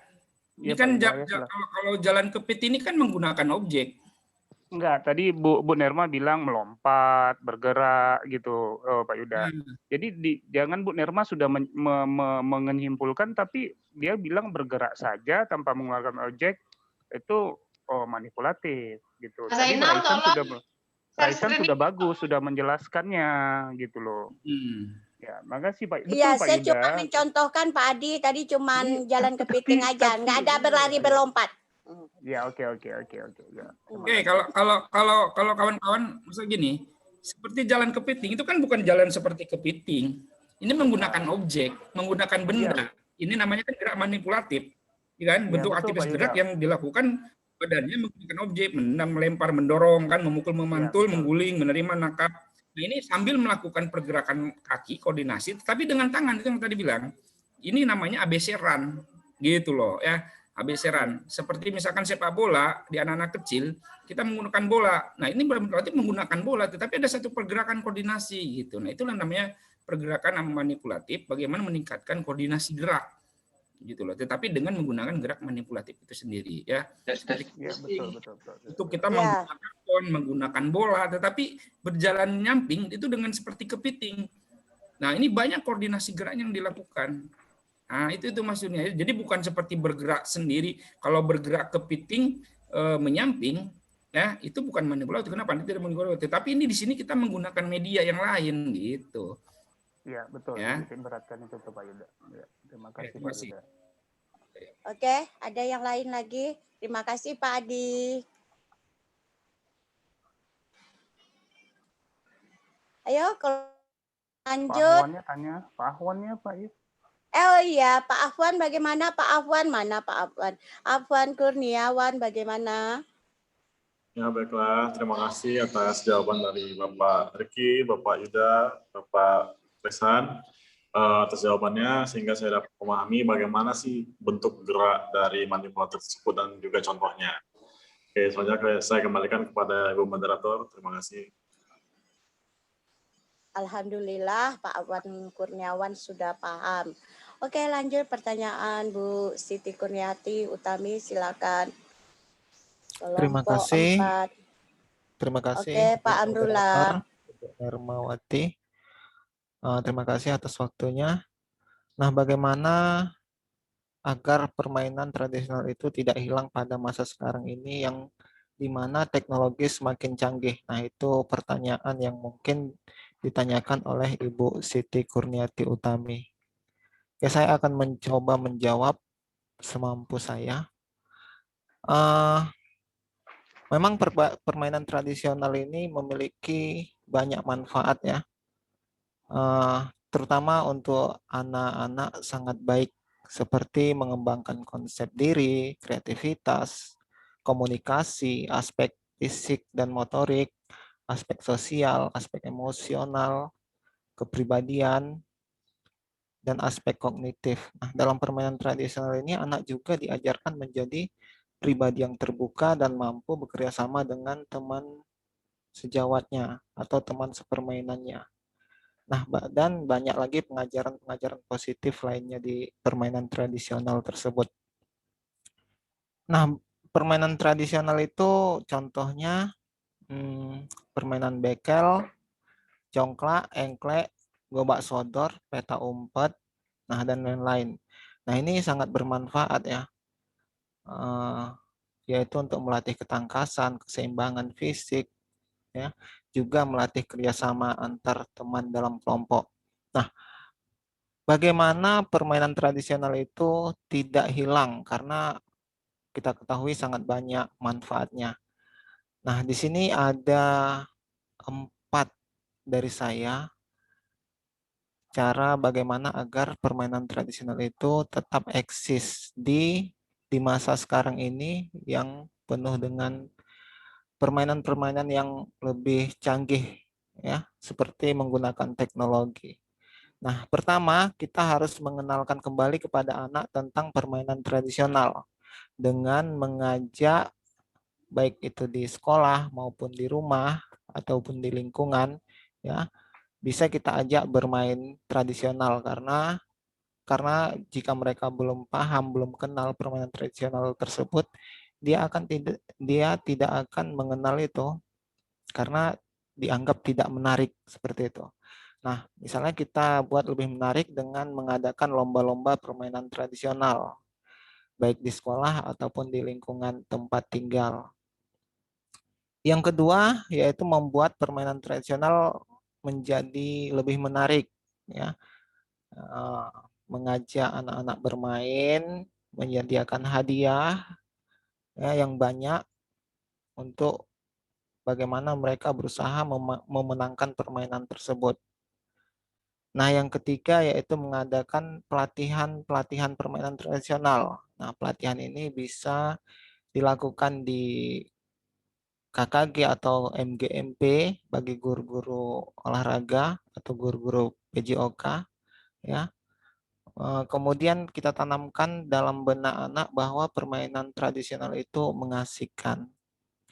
ini kan kalau jalan kepit ini kan menggunakan objek. Enggak, tadi Bu Nerma bilang melompat, bergerak gitu, Pak Yuda. Jadi jangan Bu Nerma sudah menyimpulkan, tapi dia bilang bergerak saja tanpa menggunakan objek itu manipulatif gitu. Tadi Raisan sudah bagus, sudah menjelaskannya gitu loh. Ya, makasih Pak. Iya, saya cuma mencontohkan Pak Adi tadi cuman jalan kepiting aja, nggak ada berlari berlompat. Ya, oke. Ya. Oke, kalau kawan-kawan maksud gini, seperti jalan kepiting itu kan bukan jalan seperti kepiting. Ini menggunakan objek, menggunakan benda. Ini namanya kan gerak manipulatif. Ya kan? Bentuk betul, aktivitas Pak gerak Yuda. yang dilakukan badannya menggunakan objek, melempar, mendorong, kan, memukul, memantul, mengguling, menerima, nangkap. Nah, ini sambil melakukan pergerakan kaki, koordinasi, tapi dengan tangan itu yang tadi bilang. Ini namanya ABC run, gitu loh ya. ABC run. Seperti misalkan sepak bola di anak-anak kecil, kita menggunakan bola. Nah, ini berarti menggunakan bola, tetapi ada satu pergerakan koordinasi gitu. Nah, itulah namanya pergerakan manipulatif, bagaimana meningkatkan koordinasi gerak gitu loh. Tetapi dengan menggunakan gerak manipulatif itu sendiri ya. Ya, betul. Itu kita menggunakan bola, tetapi berjalan nyamping itu dengan seperti kepiting. Nah, ini banyak koordinasi gerak yang dilakukan. Nah, itu maksudnya. Jadi bukan seperti bergerak sendiri. Kalau bergerak kepiting menyamping, ya itu bukan manipulatif. Kenapa? Ini tidak manipulatif. Tapi ini di sini kita menggunakan media yang lain gitu. Ya, betul. Ya. Titik beratkan itu Pak Yuda. Ya, terima kasih terima Pak kasih. Yuda. Oke, ada yang lain lagi? Terima kasih Pak Adi. Ayo, kalau lanjut. Pak Ahwannya Pak Yus. Oh iya, Pak Afwan bagaimana Pak Afwan? Mana Pak Afwan? Afwan Kurniawan bagaimana? Ya, baiklah. Terima kasih atas jawaban dari Bapak Riki, Bapak Yuda, Bapak Resan atas jawabannya, sehingga saya dapat memahami bagaimana sih bentuk gerak dari manipulator tersebut dan juga contohnya. Oke, selanjutnya saya kembalikan kepada Ibu Moderator. Terima kasih. Alhamdulillah Pak Afwan Kurniawan sudah paham. Oke, lanjut pertanyaan Bu Siti Kurniati Utami, silakan. Terima kasih. 4. Terima kasih. Oke, Pak Amrullah. Hermawati. Terima kasih atas waktunya. Nah, bagaimana agar permainan tradisional itu tidak hilang pada masa sekarang ini yang di mana teknologi semakin canggih? Nah, itu pertanyaan yang mungkin ditanyakan oleh Ibu Siti Kurniati Utami. Ya, saya akan mencoba menjawab semampu saya. Memang permainan tradisional ini memiliki banyak manfaat ya. Terutama untuk anak-anak sangat baik, seperti mengembangkan konsep diri, kreativitas, komunikasi, aspek fisik dan motorik, aspek sosial, aspek emosional, kepribadian, dan aspek kognitif. Nah, dalam permainan tradisional ini anak juga diajarkan menjadi pribadi yang terbuka dan mampu bekerja sama dengan teman sejawatnya atau teman sepermainannya. Nah, dan banyak lagi pengajaran-pengajaran positif lainnya di permainan tradisional tersebut. Nah, permainan tradisional itu contohnya permainan bekel, congklak, engklek, gobak sodor, peta umpet, nah dan lain-lain. Nah, ini sangat bermanfaat ya, yaitu untuk melatih ketangkasan, keseimbangan fisik, ya, juga melatih kerjasama antar teman dalam kelompok. Nah, bagaimana permainan tradisional itu tidak hilang karena kita ketahui sangat banyak manfaatnya. Nah, di sini ada 4 dari saya cara bagaimana agar permainan tradisional itu tetap eksis di masa sekarang ini yang penuh dengan permainan-permainan yang lebih canggih ya, seperti menggunakan teknologi. Nah, pertama kita harus mengenalkan kembali kepada anak tentang permainan tradisional dengan mengajak baik itu di sekolah maupun di rumah ataupun di lingkungan ya. Bisa kita ajak bermain tradisional karena jika mereka belum paham, belum kenal permainan tradisional tersebut, dia tidak akan mengenal itu karena dianggap tidak menarik seperti itu. Nah, misalnya kita buat lebih menarik dengan mengadakan lomba-lomba permainan tradisional, baik di sekolah ataupun di lingkungan tempat tinggal. Yang kedua, yaitu membuat permainan tradisional menjadi lebih menarik, ya. Mengajak anak-anak bermain, menyediakan hadiah, ya yang banyak untuk bagaimana mereka berusaha memenangkan permainan tersebut. Nah, yang ketiga yaitu mengadakan pelatihan permainan tradisional. Nah, pelatihan ini bisa dilakukan di KKG atau MGMP bagi guru-guru olahraga atau guru-guru PJOK, ya. Kemudian kita tanamkan dalam benak anak bahwa permainan tradisional itu mengasihkan.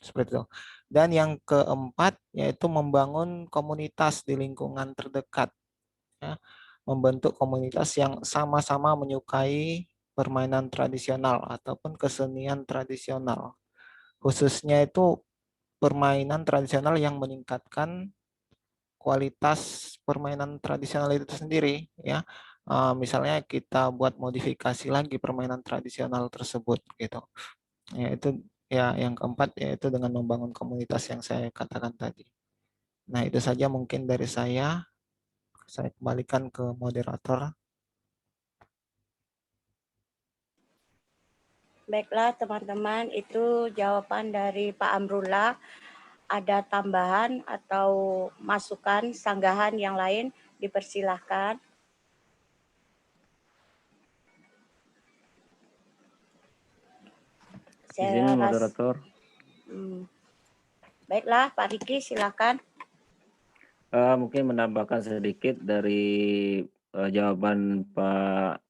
Seperti itu. Dan yang keempat yaitu membangun komunitas di lingkungan terdekat. Ya, membentuk komunitas yang sama-sama menyukai permainan tradisional ataupun kesenian tradisional. Khususnya itu permainan tradisional yang meningkatkan kualitas permainan tradisional itu sendiri, ya. Misalnya kita buat modifikasi lagi permainan tradisional tersebut gitu. Ya, itu ya yang keempat yaitu dengan membangun komunitas yang saya katakan tadi. Nah, itu saja mungkin dari saya. Saya kembalikan ke moderator. Baiklah teman-teman, itu jawaban dari Pak Amrullah. Ada tambahan atau masukan, sanggahan yang lain, dipersilahkan. Izin moderator. Baiklah, Pak Riki silakan. Mungkin menambahkan sedikit dari jawaban Pak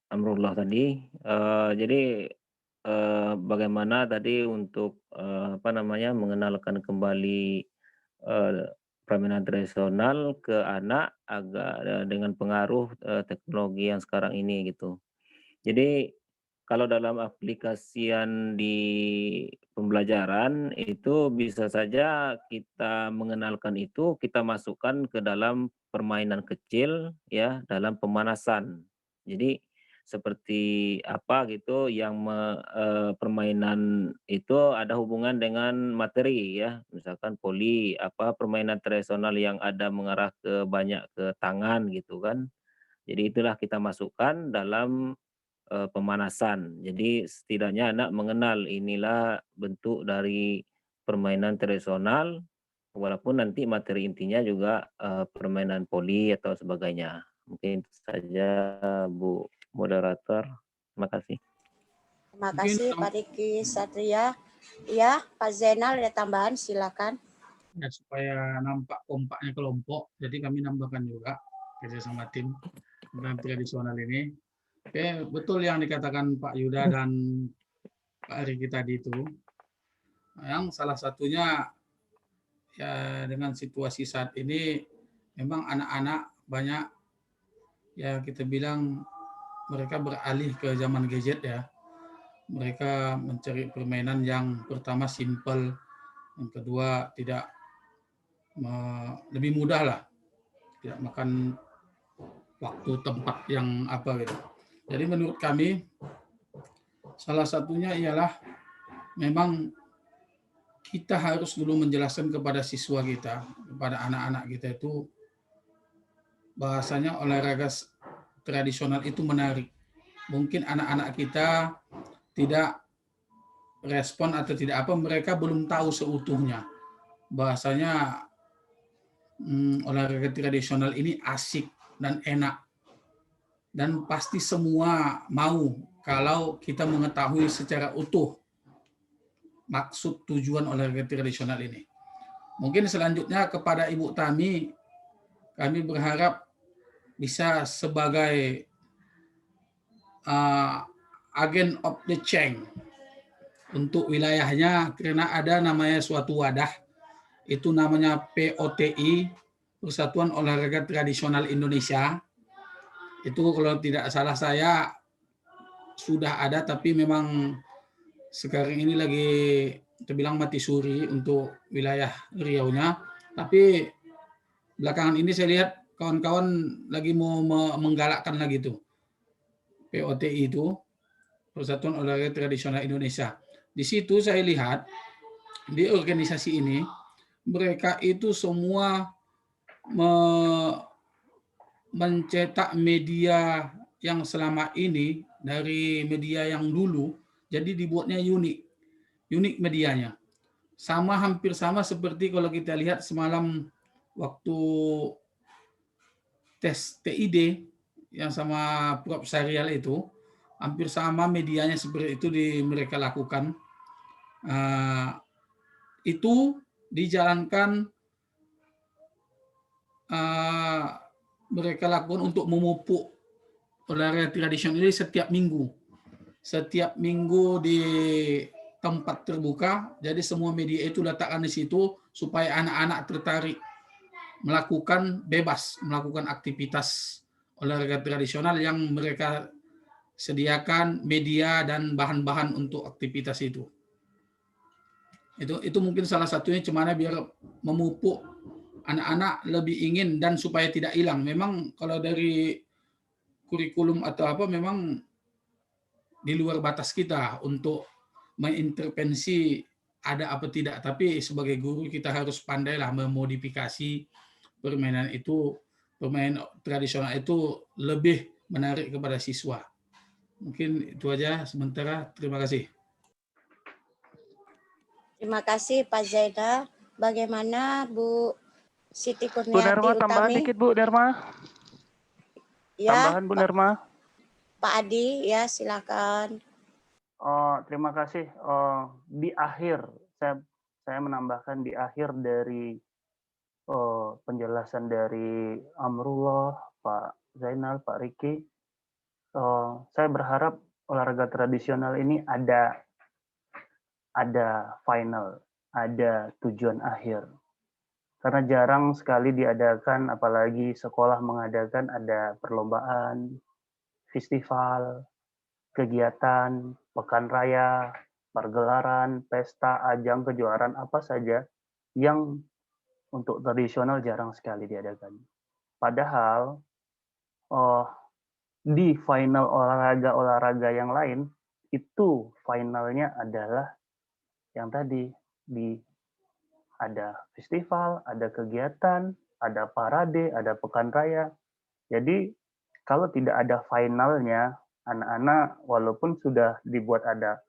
Amrullah tadi. Jadi bagaimana tadi untuk mengenalkan kembali permainan tradisional ke anak agak dengan pengaruh teknologi yang sekarang ini gitu. Jadi kalau dalam aplikasian di pembelajaran itu bisa saja kita mengenalkan itu, kita masukkan ke dalam permainan kecil ya, dalam pemanasan. Jadi seperti apa gitu yang permainan itu ada hubungan dengan materi ya, misalkan poli, permainan tradisional yang ada mengarah ke banyak ke tangan gitu kan. Jadi itulah kita masukkan dalam pemanasan. Jadi setidaknya anak mengenal inilah bentuk dari permainan tradisional, walaupun nanti materi intinya juga permainan poli atau sebagainya. Mungkin itu saja Bu Moderator. Terima kasih. Terima kasih Pak Riki Satria. Ya, Pak Zainal ada tambahan, silakan. Ya, supaya nampak kompaknya kelompok, jadi kami nambahkan juga kerjasama tim permainan tradisional ini. Oke, betul yang dikatakan Pak Yuda dan Pak Riki tadi itu. Yang salah satunya ya dengan situasi saat ini memang anak-anak banyak ya kita bilang mereka beralih ke zaman gadget ya. Mereka mencari permainan yang pertama simple, yang kedua tidak lebih mudah lah, tidak makan waktu tempat yang apa gitu. Jadi menurut kami salah satunya ialah memang kita harus dulu menjelaskan kepada siswa kita, kepada anak-anak kita itu bahasanya olahraga tradisional itu menarik. Mungkin anak-anak kita tidak respon atau tidak apa, mereka belum tahu seutuhnya bahasanya olahraga tradisional ini asik dan enak. Dan pasti semua mau kalau kita mengetahui secara utuh maksud tujuan olahraga tradisional ini. Mungkin selanjutnya kepada Ibu Tami, kami berharap bisa sebagai agen of the change untuk wilayahnya, karena ada namanya suatu wadah, itu namanya POTI, Persatuan Olahraga Tradisional Indonesia. Itu kalau tidak salah saya sudah ada, tapi memang sekarang ini lagi terbilang mati suri untuk wilayah Riau-nya. Tapi belakangan ini saya lihat kawan-kawan lagi mau menggalakkan lagi itu POTI itu, Persatuan Olahraga Tradisional Indonesia. Di situ saya lihat di organisasi ini mereka itu semua mencetak media yang selama ini dari media yang dulu, jadi dibuatnya unik. unik medianya. Hampir sama seperti kalau kita lihat semalam waktu tes TID yang sama Prof. Syarial itu, hampir sama medianya seperti itu mereka lakukan. Itu dijalankan mereka lakukan untuk memupuk olahraga tradisional ini setiap minggu. Setiap minggu di tempat terbuka, jadi semua media itu letakkan di situ supaya anak-anak tertarik melakukan aktivitas olahraga tradisional yang mereka sediakan media dan bahan-bahan untuk aktivitas itu. Itu mungkin salah satunya gimana biar memupuk anak-anak lebih ingin dan supaya tidak hilang. Memang kalau dari kurikulum atau apa memang di luar batas kita untuk mengintervensi ada apa tidak, tapi sebagai guru kita harus pandailah memodifikasi permainan tradisional itu lebih menarik kepada siswa. Mungkin itu aja sementara. Terima kasih. Terima kasih Pak Zainal. Bagaimana Bu Siti Kurniati Bu Nerma, tambahan Utami? dikit Bu Nerma. Ya, Tambahan Bu Nerma. Pak Adi, ya silakan. Terima kasih. Di akhir, saya menambahkan di akhir dari penjelasan dari Amrullah, Pak Zainal, Pak Riki, saya berharap olahraga tradisional ini ada final, ada tujuan akhir. Karena jarang sekali diadakan, apalagi sekolah mengadakan ada perlombaan, festival, kegiatan, pekan raya, pergelaran, pesta, ajang, kejuaraan, apa saja yang untuk tradisional jarang sekali diadakan. Padahal di final olahraga yang lain, itu finalnya adalah yang tadi, ada festival, ada kegiatan, ada parade, ada pekan raya. Jadi kalau tidak ada finalnya, anak-anak walaupun sudah dibuat ada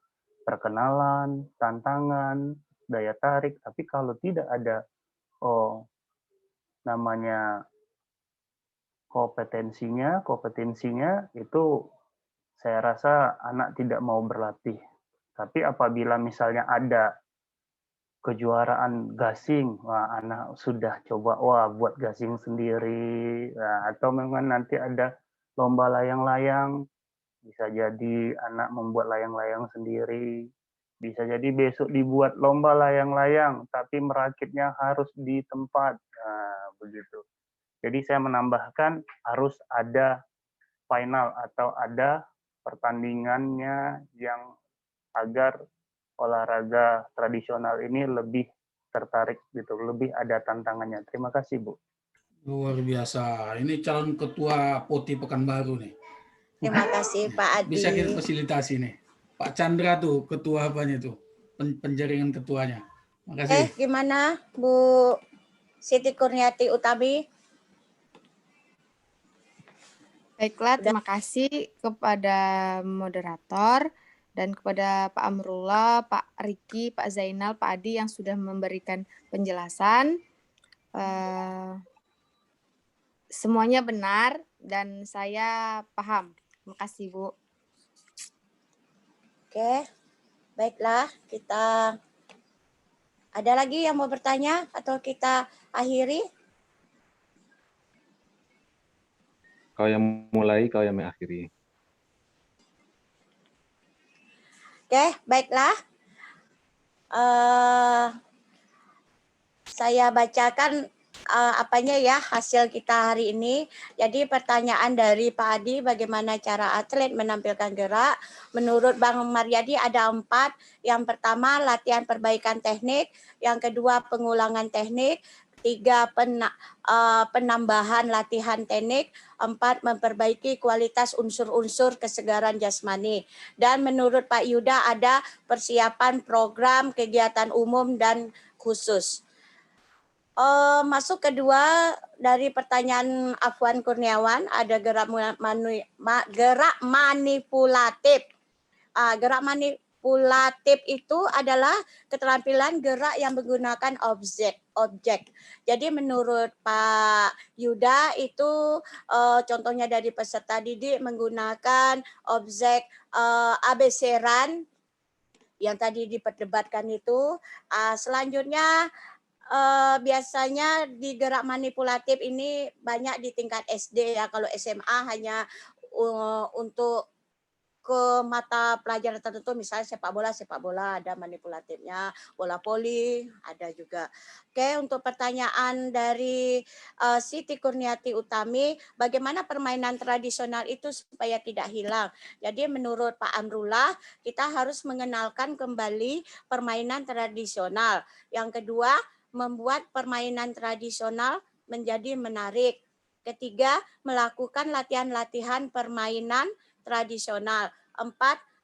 perkenalan, tantangan, daya tarik, tapi kalau tidak ada namanya kompetensinya itu saya rasa anak tidak mau berlatih. Tapi apabila misalnya ada kejuaraan gasing, anak sudah coba buat gasing sendiri, atau memang nanti ada lomba layang-layang, bisa jadi anak membuat layang-layang sendiri, bisa jadi besok dibuat lomba layang-layang, tapi merakitnya harus di tempat, begitu. Jadi saya menambahkan harus ada final atau ada pertandingannya yang agar olahraga tradisional ini lebih tertarik gitu, lebih ada tantangannya. Terima kasih Bu. Luar biasa. Ini calon ketua POTI Pekanbaru nih. Terima kasih Pak Adi. Bisa kita fasilitasi nih. Pak Chandra tuh ketua apanya tuh? Penjaringan ketuanya. Makasih. Gimana Bu Siti Kurniati Utami? Baiklah, terima kasih kepada moderator dan kepada Pak Amrullah, Pak Riki, Pak Zainal, Pak Adi yang sudah memberikan penjelasan. Semuanya benar dan saya paham. Terima kasih, Bu. Oke, baiklah. Kita ada lagi yang mau bertanya atau kita akhiri? Kau yang mulai, kau yang mengakhiri. Oke, baiklah. Saya bacakan apanya ya hasil kita hari ini. Jadi pertanyaan dari Pak Adi, bagaimana cara atlet menampilkan gerak? Menurut Bang Maryadi ada 4. Yang pertama latihan perbaikan teknik, yang kedua pengulangan teknik, 3 penambahan latihan teknik, 4 memperbaiki kualitas unsur-unsur kesegaran jasmani. Dan menurut Pak Yuda ada persiapan program kegiatan umum dan khusus. Masuk kedua dari pertanyaan Afwan Kurniawan, ada gerak manipulatif. Gerak manipulatif itu adalah keterampilan gerak yang menggunakan objek. Jadi menurut Pak Yuda itu contohnya dari peserta didik menggunakan objek ABC-RAN yang tadi diperdebatkan itu. Selanjutnya biasanya di gerak manipulatif ini banyak di tingkat SD ya. Kalau SMA hanya untuk ke mata pelajaran tertentu, misalnya sepak bola ada manipulatifnya, bola voli ada juga. Oke, untuk pertanyaan dari Siti Kurniati Utami, bagaimana permainan tradisional itu supaya tidak hilang? Jadi menurut Pak Amrullah, kita harus mengenalkan kembali permainan tradisional. Yang kedua, membuat permainan tradisional menjadi menarik. Ketiga, melakukan latihan-latihan permainan tradisional. 4,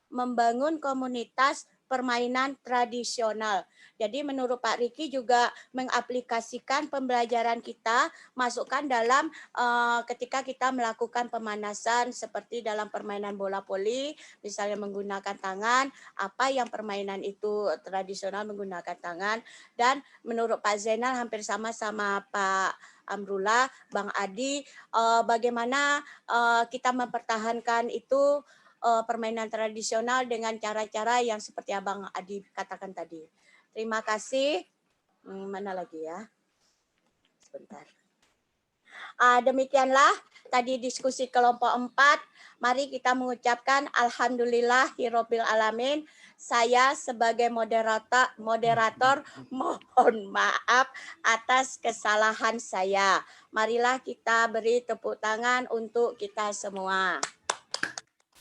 membangun komunitas permainan tradisional. Jadi menurut Pak Riki juga mengaplikasikan pembelajaran kita, masukkan dalam ketika kita melakukan pemanasan seperti dalam permainan bola voli, misalnya menggunakan tangan, apa yang permainan itu tradisional menggunakan tangan. Dan menurut Pak Zainal hampir sama Pak Amrullah, Bang Adi, bagaimana kita mempertahankan itu permainan tradisional dengan cara-cara yang seperti Abang Adi katakan tadi. Terima kasih. Mana lagi ya? Sebentar. Demikianlah tadi diskusi kelompok 4. Mari kita mengucapkan alhamdulillahirabbil alamin. Saya sebagai moderator mohon maaf atas kesalahan saya. Marilah kita beri tepuk tangan untuk kita semua.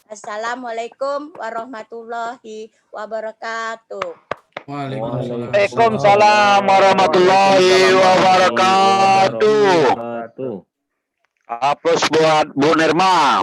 Assalamualaikum warahmatullahi wabarakatuh. Waalaikumsalam warahmatullahi wabarakatuh. Aplaus buat Bu Nirma.